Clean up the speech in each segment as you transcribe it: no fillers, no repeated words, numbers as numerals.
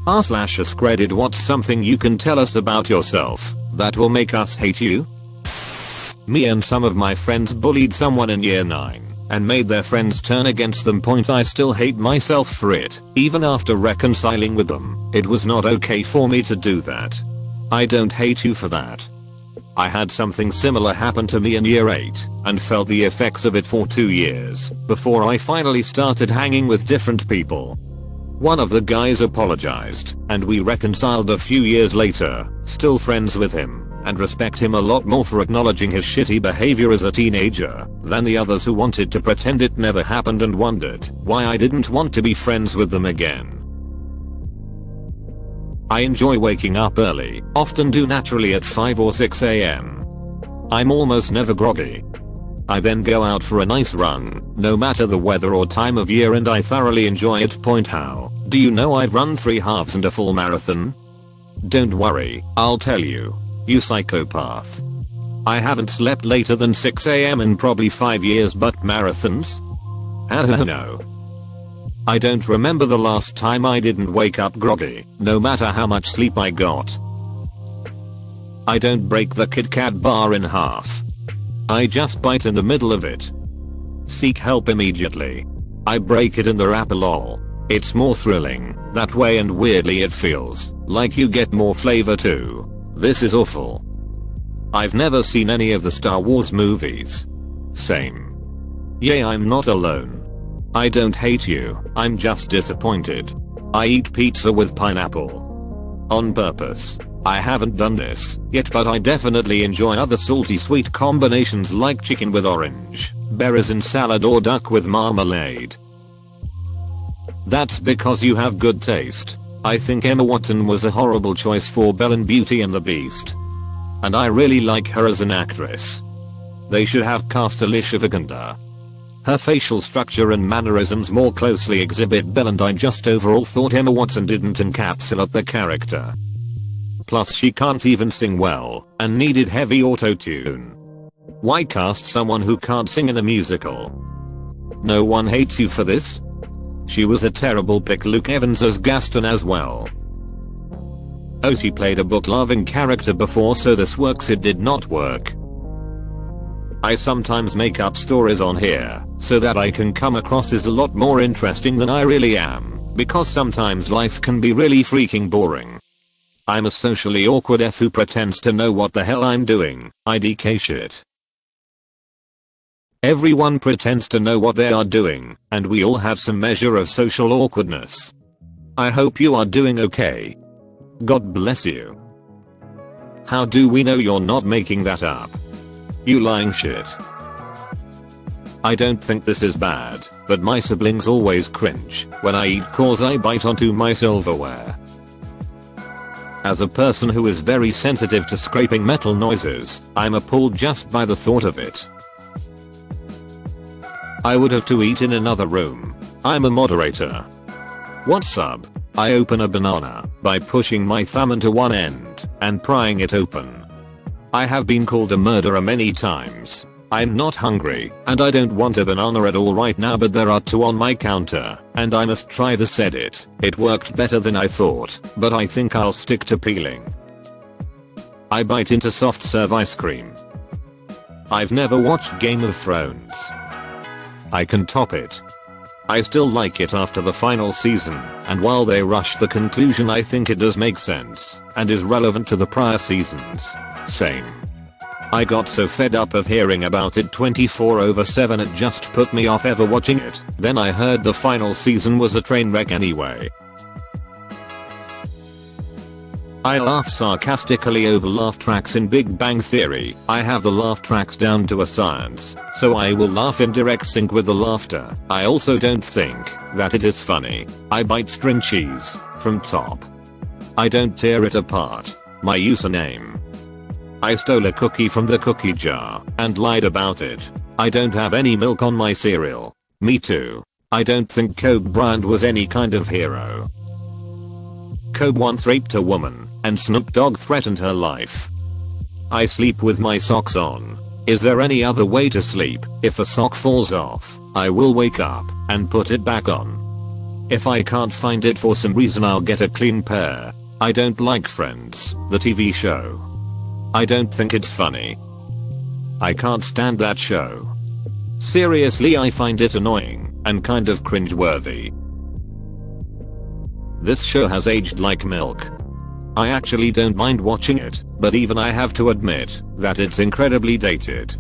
AskReddit, what's something you can tell us about yourself that will make us hate you? Me and some of my friends bullied someone in year 9 and made their friends turn against them. I still hate myself for it. Even after reconciling with them, it was not okay for me to do that. I don't hate you for that. I had something similar happen to me in year 8 and felt the effects of it for 2 years before I finally started hanging with different people. One of the guys apologized and we reconciled a few years later, still friends with him and respect him a lot more for acknowledging his shitty behavior as a teenager than the others who wanted to pretend it never happened and wondered why I didn't want to be friends with them again. I enjoy waking up early, often do naturally at 5 or 6 am. I'm almost never groggy. I then go out for a nice run, no matter the weather or time of year, and I thoroughly enjoy it. How do you know I've run 3 halves and a full marathon? Don't worry, I'll tell you. You psychopath. I haven't slept later than 6 am in probably 5 years, but marathons? No. I don't remember the last time I didn't wake up groggy, no matter how much sleep I got. I don't break the Kit Kat bar in half. I just bite in the middle of it. Seek help immediately. I break it in the wrapper, lol. It's more thrilling that way, and weirdly it feels like you get more flavor too. This is awful. I've never seen any of the Star Wars movies. Same. Yay, I'm not alone. I don't hate you, I'm just disappointed. I eat pizza with pineapple. On purpose. I haven't done this yet, but I definitely enjoy other salty sweet combinations like chicken with orange, berries in salad, or duck with marmalade. That's because you have good taste. I think Emma Watson was a horrible choice for Belle in Beauty and the Beast. And I really like her as an actress. They should have cast Alicia Vikander. Her facial structure and mannerisms more closely exhibit Belle, and I just overall thought Emma Watson didn't encapsulate the character. Plus she can't even sing well and needed heavy auto-tune. Why cast someone who can't sing in a musical? No one hates you for this? She was a terrible pick. Luke Evans as Gaston as well. Oh, she played a book-loving character before, so this works. It did not work. I sometimes make up stories on here so that I can come across as a lot more interesting than I really am, because sometimes life can be really freaking boring. I'm a socially awkward F who pretends to know what the hell I'm doing. IDK shit. Everyone pretends to know what they are doing, and we all have some measure of social awkwardness. I hope you are doing okay. God bless you. How do we know you're not making that up? You lying shit. I don't think this is bad, but my siblings always cringe when I eat cause I bite onto my silverware. As a person who is very sensitive to scraping metal noises, I'm appalled just by the thought of it. I would have to eat in another room. I'm a moderator. What's up? I open a banana by pushing my thumb into one end and prying it open. I have been called a murderer many times. I'm not hungry and I don't want a banana at all right now, but there are 2 on my counter and I must try the said it. It worked better than I thought, but I think I'll stick to peeling. I bite into soft serve ice cream. I've never watched Game of Thrones. I can top it. I still like it after the final season, and while they rush the conclusion, I think it does make sense and is relevant to the prior seasons. Same. I got so fed up of hearing about it 24/7 it just put me off ever watching it. Then I heard the final season was a train wreck anyway. I laugh sarcastically over laugh tracks in Big Bang Theory. I have the laugh tracks down to a science, so I will laugh in direct sync with the laughter. I also don't think that it is funny. I bite string cheese from top. I don't tear it apart. My username. I stole a cookie from the cookie jar and lied about it. I don't have any milk on my cereal. Me too. I don't think Kobe Bryant was any kind of hero. Kobe once raped a woman and Snoop Dogg threatened her life. I sleep with my socks on. Is there any other way to sleep? If a sock falls off, I will wake up and put it back on. If I can't find it for some reason, I'll get a clean pair. I don't like Friends, the TV show. I don't think it's funny. I can't stand that show. Seriously, I find it annoying and kind of cringeworthy. This show has aged like milk. I actually don't mind watching it, but even I have to admit that it's incredibly dated.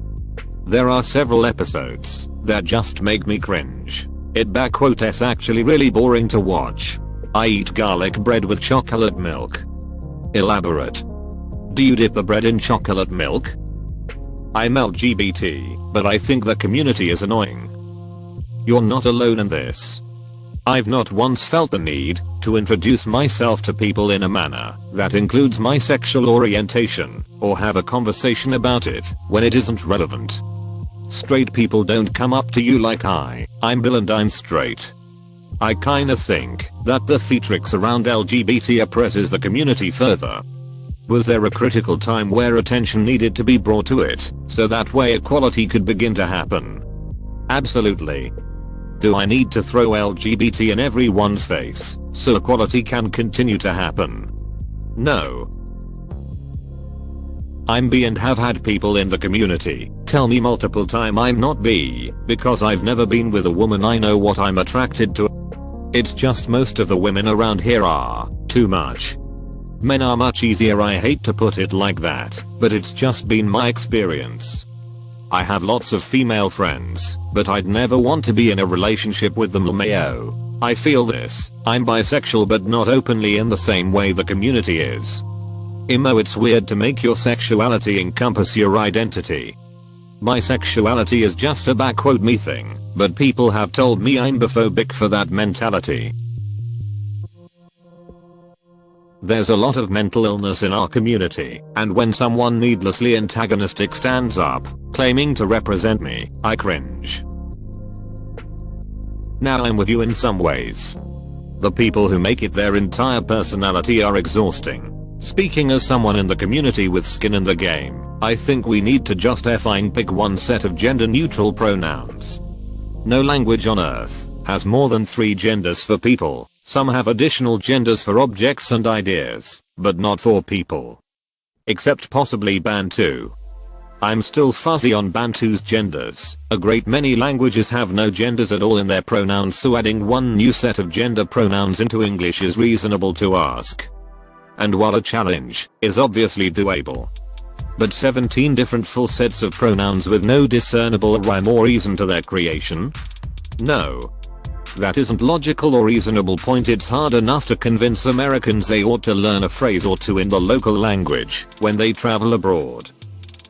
There are several episodes that just make me cringe. It's actually really boring to watch. I eat garlic bread with chocolate milk. Elaborate. Do you dip the bread in chocolate milk? I'm LGBT, but I think the community is annoying. You're not alone in this. I've not once felt the need to introduce myself to people in a manner that includes my sexual orientation or have a conversation about it when it isn't relevant. Straight people don't come up to you like I'm Bill and I'm straight. I kinda think that the theatrics around LGBT oppresses the community further. Was there a critical time where attention needed to be brought to it so that way equality could begin to happen? Absolutely. Do I need to throw LGBT in everyone's face so equality can continue to happen? No. I'm bi and have had people in the community tell me multiple times I'm not bi because I've never been with a woman I know what I'm attracted to. It's just most of the women around here are too much. Men are much easier. I hate to put it like that, but it's just been my experience. I have lots of female friends, but I'd never want to be in a relationship with them. LMAO. I feel this. I'm bisexual but not openly in the same way the community is. Imo, it's weird to make your sexuality encompass your identity. Bisexuality is just a me thing, but people have told me I'm biphobic for that mentality. There's a lot of mental illness in our community, and when someone needlessly antagonistic stands up, claiming to represent me, I cringe. Now I'm with you in some ways. The people who make it their entire personality are exhausting. Speaking as someone in the community with skin in the game, I think we need to just pick one set of gender neutral pronouns. No language on earth has more than 3 genders for people. Some have additional genders for objects and ideas, but not for people. Except possibly Bantu. I'm still fuzzy on Bantu's genders. A great many languages have no genders at all in their pronouns, so adding one new set of gender pronouns into English is reasonable to ask. And while a challenge is obviously doable, but 17 different full sets of pronouns with no discernible rhyme or reason to their creation? No. That isn't logical or reasonable point. It's hard enough to convince Americans they ought to learn a phrase or two in the local language when they travel abroad.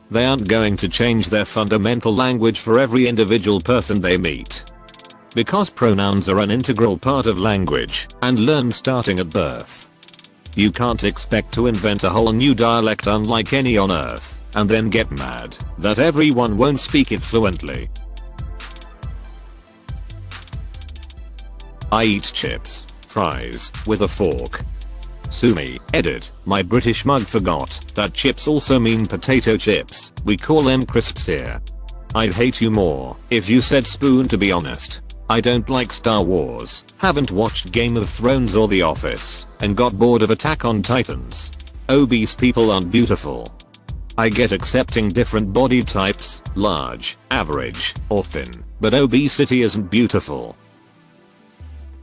They aren't going to change their fundamental language for every individual person they meet. Because pronouns are an integral part of language and learned starting at birth. You can't expect to invent a whole new dialect unlike any on earth and then get mad that everyone won't speak it fluently. I eat chips, fries, with a fork. Sue me. Edit. My British mug forgot that chips also mean potato chips. We call them crisps here. I'd hate you more if you said spoon, to be honest. I don't like Star Wars, haven't watched Game of Thrones or The Office, and got bored of Attack on Titans. Obese people aren't beautiful. I get accepting different body types, large, average, or thin, but obesity isn't beautiful.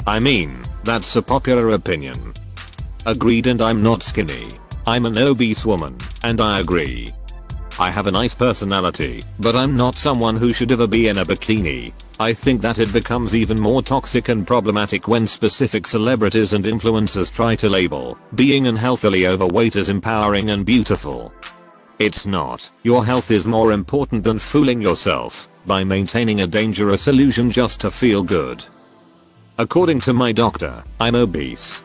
I mean, that's a popular opinion. Agreed, and I'm not skinny. I'm an obese woman, and I agree. I have a nice personality, but I'm not someone who should ever be in a bikini. I think that it becomes even more toxic and problematic when specific celebrities and influencers try to label being unhealthily overweight as empowering and beautiful. It's not. Your health is more important than fooling yourself by maintaining a dangerous illusion just to feel good. According to my doctor, I'm obese.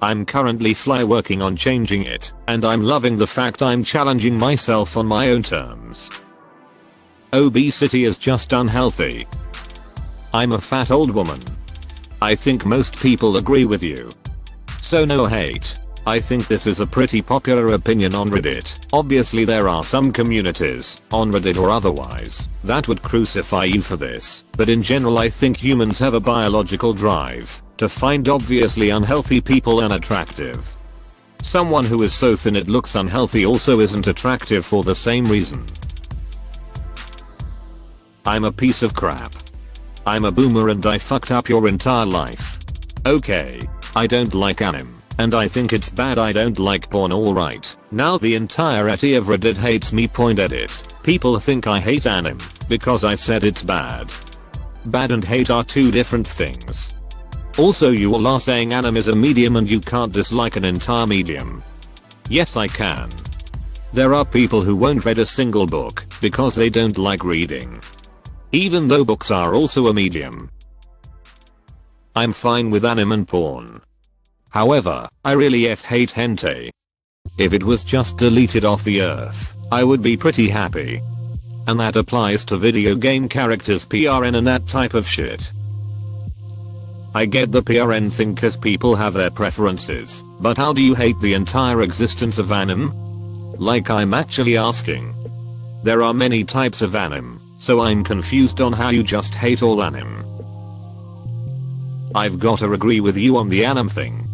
I'm currently working on changing it, and I'm loving the fact I'm challenging myself on my own terms. Obesity is just unhealthy. I'm a fat old woman. I think most people agree with you. So no hate. I think this is a pretty popular opinion on Reddit. Obviously there are some communities, on Reddit or otherwise, that would crucify you for this, but in general I think humans have a biological drive to find obviously unhealthy people unattractive. Someone who is so thin it looks unhealthy also isn't attractive for the same reason. I'm a piece of crap. I'm a boomer and I fucked up your entire life. Okay, I don't like anime. And I think it's bad I don't like porn, alright. Now the entirety of Reddit hates me. Edit. People think I hate anime because I said it's bad. Bad and hate are two different things. Also you all are saying anime is a medium and you can't dislike an entire medium. Yes I can. There are people who won't read a single book because they don't like reading. Even though books are also a medium. I'm fine with anime and porn. However, I really hate hentai. If it was just deleted off the earth, I would be pretty happy. And that applies to video game characters, PRN and that type of shit. I get the PRN thing cause people have their preferences, but how do you hate the entire existence of anime? Like I'm actually asking. There are many types of anime, so I'm confused on how you just hate all anime. I've gotta agree with you on the anime thing.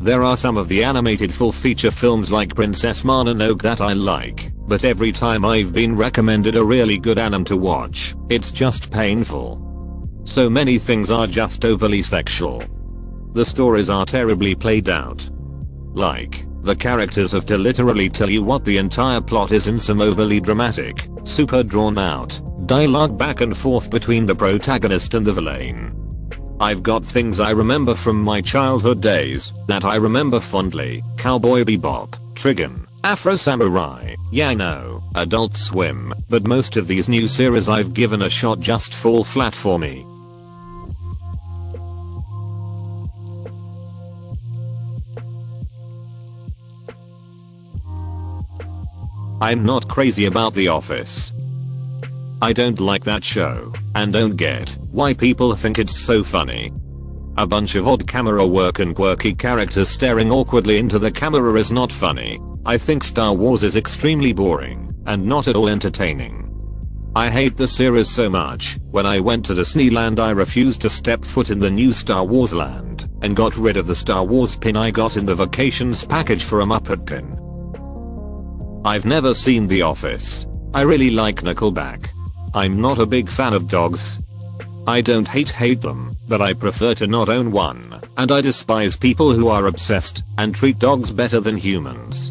There are some of the animated full feature films like Princess Mononoke that I like, but every time I've been recommended a really good anime to watch, it's just painful. So many things are just overly sexual. The stories are terribly played out. Like, the characters have to literally tell you what the entire plot is in some overly dramatic, super drawn out dialogue back and forth between the protagonist and the villain. I've got things I remember from my childhood days that I remember fondly: Cowboy Bebop, Trigun, Afro Samurai, yeah I know, Adult Swim, but most of these new series I've given a shot just fall flat for me. I'm not crazy about The Office. I don't like that show, and don't get why people think it's so funny. A bunch of odd camera work and quirky characters staring awkwardly into the camera is not funny. I think Star Wars is extremely boring, and not at all entertaining. I hate the series so much, when I went to Disneyland I refused to step foot in the new Star Wars land, and got rid of the Star Wars pin I got in the vacations package for a Muppet pin. I've never seen The Office. I really like Nickelback. I'm not a big fan of dogs. I don't hate them, but I prefer to not own one, and I despise people who are obsessed and treat dogs better than humans.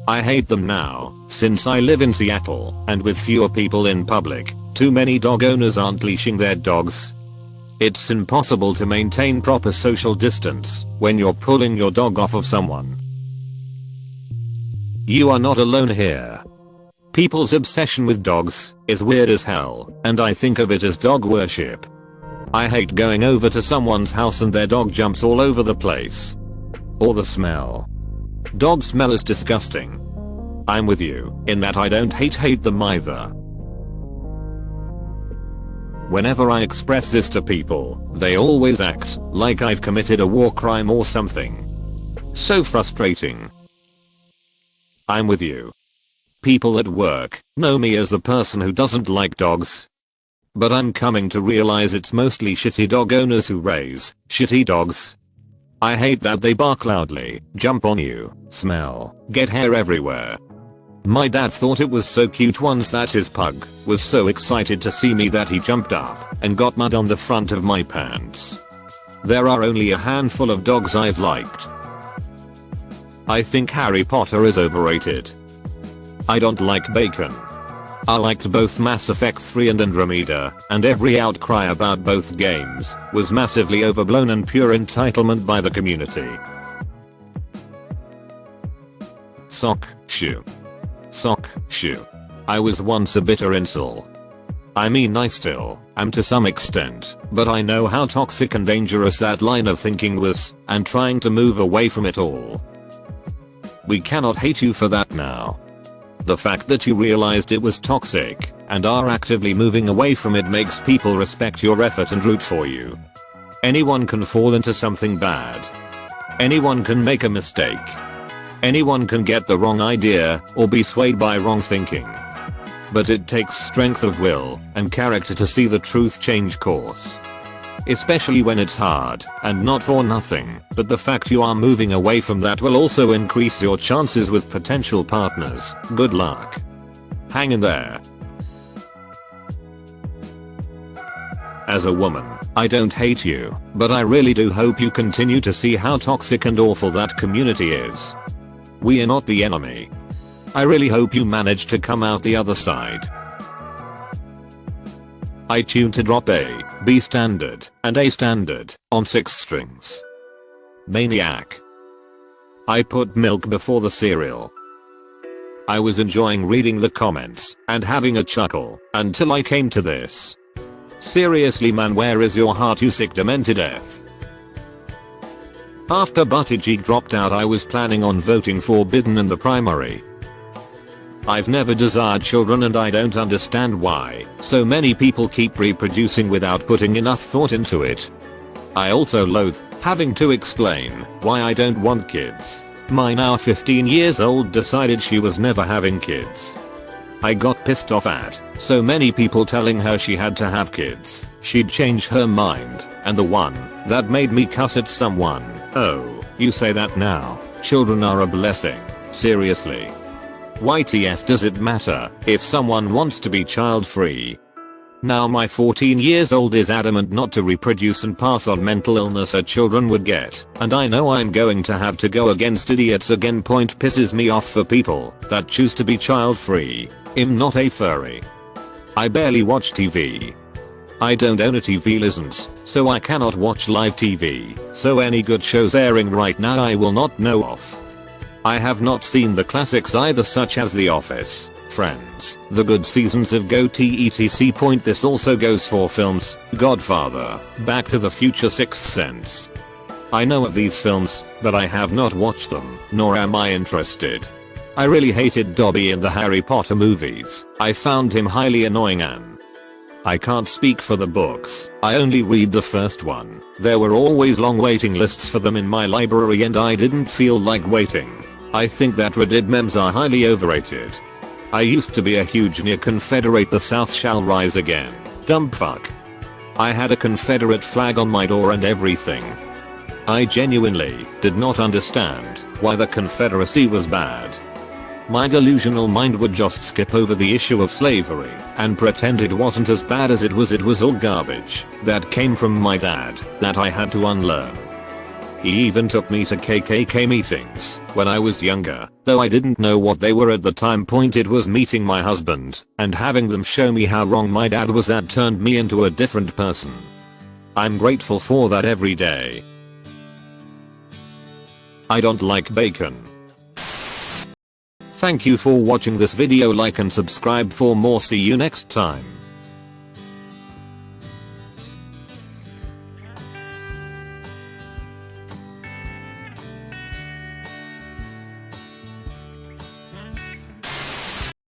I hate them now, since I live in Seattle, and with fewer people in public, too many dog owners aren't leashing their dogs. It's impossible to maintain proper social distance when you're pulling your dog off of someone. You are not alone here. People's obsession with dogs is weird as hell, and I think of it as dog worship. I hate going over to someone's house and their dog jumps all over the place. Or the smell. Dog smell is disgusting. I'm with you in that I don't hate them either. Whenever I express this to people, they always act like I've committed a war crime or something. So frustrating. I'm with you. People at work know me as the person who doesn't like dogs. But I'm coming to realize it's mostly shitty dog owners who raise shitty dogs. I hate that they bark loudly, jump on you, smell, get hair everywhere. My dad thought it was so cute once that his pug was so excited to see me that he jumped up and got mud on the front of my pants. There are only a handful of dogs I've liked. I think Harry Potter is overrated. I don't like Bacon. I liked both Mass Effect 3 and Andromeda, and every outcry about both games was massively overblown and pure entitlement by the community. Sock shoe. Sock shoe. I was once a bitter incel. I mean I still am to some extent, but I know how toxic and dangerous that line of thinking was, and trying to move away from it all. We cannot hate you for that now. The fact that you realized it was toxic and are actively moving away from it makes people respect your effort and root for you. Anyone can fall into something bad. Anyone can make a mistake. Anyone can get the wrong idea or be swayed by wrong thinking. But it takes strength of will and character to see the truth change course. Especially when it's hard and not for nothing, but the fact you are moving away from that will also increase your chances with potential partners. Good luck. Hang in there. As a woman, I don't hate you, but I really do hope you continue to see how toxic and awful that community is. We are not the enemy. I really hope you manage to come out the other side. I tuned to drop A, B standard, and A standard on 6 strings. Maniac. I put milk before the cereal. I was enjoying reading the comments and having a chuckle until I came to this. Seriously man, where is your heart, you sick demented F? After Buttigieg dropped out, I was planning on voting for Biden in the primary. I've never desired children and I don't understand why so many people keep reproducing without putting enough thought into it. I also loathe having to explain why I don't want kids. My now 15 years old decided she was never having kids. I got pissed off at so many people telling her she had to have kids, she'd change her mind, and the one that made me cuss at someone. Oh, you say that now? Children are a blessing. Seriously. YTF does it matter if someone wants to be child free? Now my 14 years old is adamant not to reproduce and pass on mental illness her children would get, and I know I'm going to have to go against idiots again. Point pisses me off for people that choose to be child free. I'm not a furry. I barely watch TV. I don't own a TV license, so I cannot watch live TV, so any good shows airing right now I will not know of. I have not seen the classics either, such as The Office, Friends, the good seasons of Goatee etc. Point this also goes for films, Godfather, Back to the Future, Sixth Sense. I know of these films, but I have not watched them, nor am I interested. I really hated Dobby in the Harry Potter movies. I found him highly annoying and I can't speak for the books, I only read the first one. There were always long waiting lists for them in my library and I didn't feel like waiting. I think that Reddit memes are highly overrated. I used to be a huge near Confederate the South shall rise again. Dumb fuck. I had a Confederate flag on my door and everything. I genuinely did not understand why the Confederacy was bad. My delusional mind would just skip over the issue of slavery and pretend it wasn't as bad as it was all garbage that came from my dad that I had to unlearn. He even took me to KKK meetings when I was younger, though I didn't know what they were at the time. Point it was meeting my husband and having them show me how wrong my dad was that turned me into a different person. I'm grateful for that every day. I don't like bacon. Thank you for watching this video. Like and subscribe for more. See you next time.